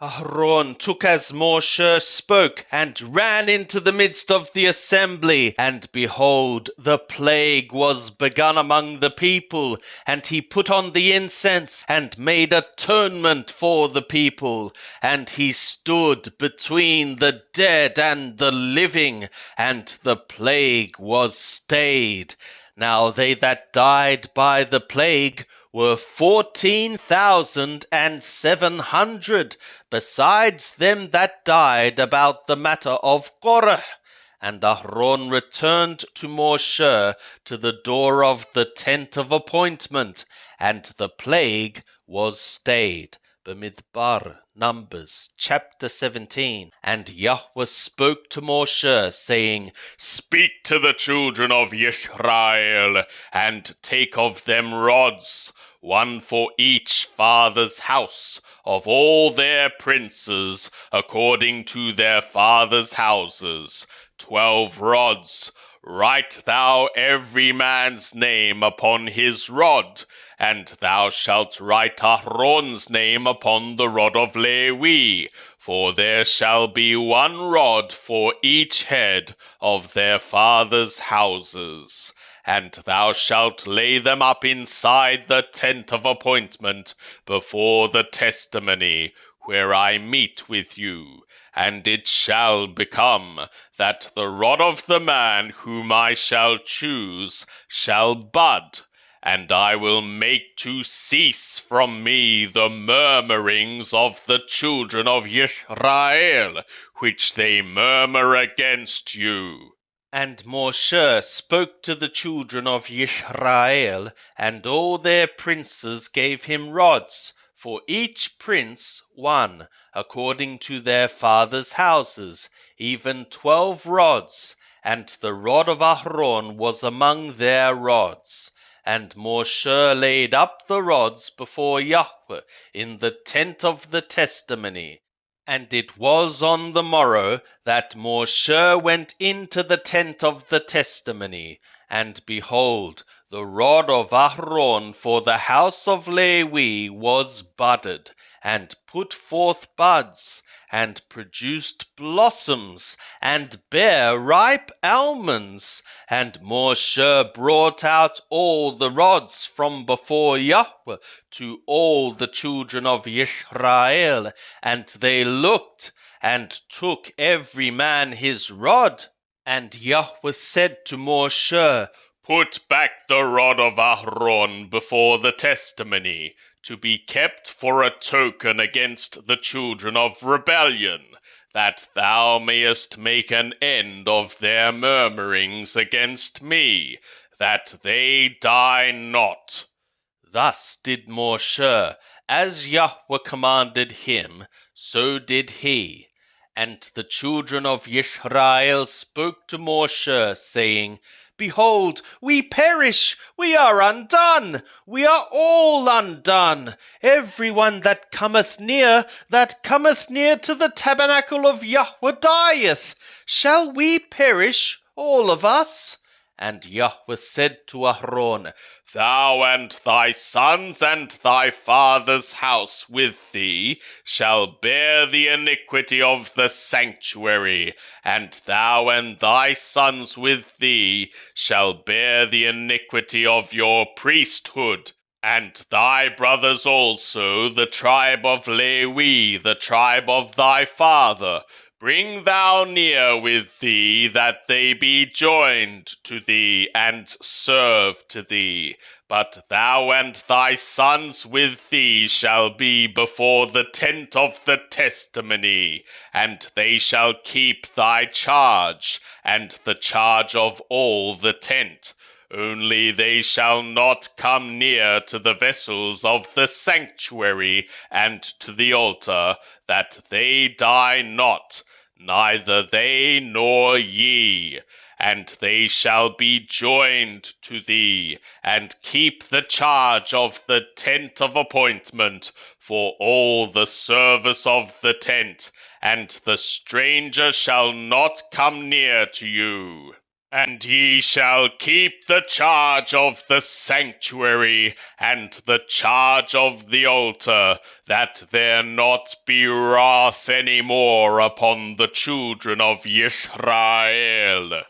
Aharon took as Moshe spoke, and ran into the midst of the assembly. And behold, the plague was begun among the people. And he put on the incense, and made atonement for the people. And he stood between the dead and the living, and the plague was stayed. Now they that died by the plague were 14,700, besides them that died about the matter of Korah. And Aharon returned to Moshe to the door of the tent of appointment, and the plague was stayed. Bamidbar, Numbers, chapter 17. And Yahweh spoke to Moshe, saying, Speak to the children of Israel, and take of them rods, one for each father's house, of all their princes, according to their father's houses, 12 rods. Write thou every man's name upon his rod, and thou shalt write Aharon's name upon the rod of Levi, for there shall be one rod for each head of their fathers' houses. And thou shalt lay them up inside the tent of appointment before the testimony, where I meet with you. And it shall become that the rod of the man whom I shall choose shall bud, and I will make to cease from me the murmurings of the children of Israel, which they murmur against you. And Moshe spoke to the children of Israel, and all their princes gave him rods, for each prince one, according to their fathers' houses, even 12 rods, and the rod of Aharon was among their rods. And Moshe laid up the rods before Yahweh in the tent of the testimony. And it was on the morrow that Moshe went into the tent of the testimony, and behold, the rod of Aharon for the house of Levi was budded, and put forth buds, and produced blossoms, and bare ripe almonds. And Moshe brought out all the rods from before Yahweh to all the children of Israel, and they looked, and took every man his rod. And Yahweh said to Moshe, Put back the rod of Aharon before the testimony, to be kept for a token against the children of rebellion, that thou mayest make an end of their murmurings against me, that they die not. Thus did Moshe, as Yahweh commanded him, so did he. And the children of Israel spoke to Moshe, saying, Behold, we perish, we are undone, we are all undone. Every one that cometh near to the tabernacle of Yahweh dieth. Shall we perish, all of us? And Yahweh said to Aharon, Thou and thy sons and thy father's house with thee shall bear the iniquity of the sanctuary, and thou and thy sons with thee shall bear the iniquity of your priesthood, and thy brothers also, the tribe of Levi, the tribe of thy father. Bring thou near with thee, that they be joined to thee, and serve to thee. But thou and thy sons with thee shall be before the tent of the testimony, and they shall keep thy charge, and the charge of all the tent. Only they shall not come near to the vessels of the sanctuary and to the altar, that they die not, neither they nor ye. And they shall be joined to thee, and keep the charge of the tent of appointment for all the service of the tent, and the stranger shall not come near to you. And ye shall keep the charge of the sanctuary and the charge of the altar, that there not be wrath any more upon the children of Israel.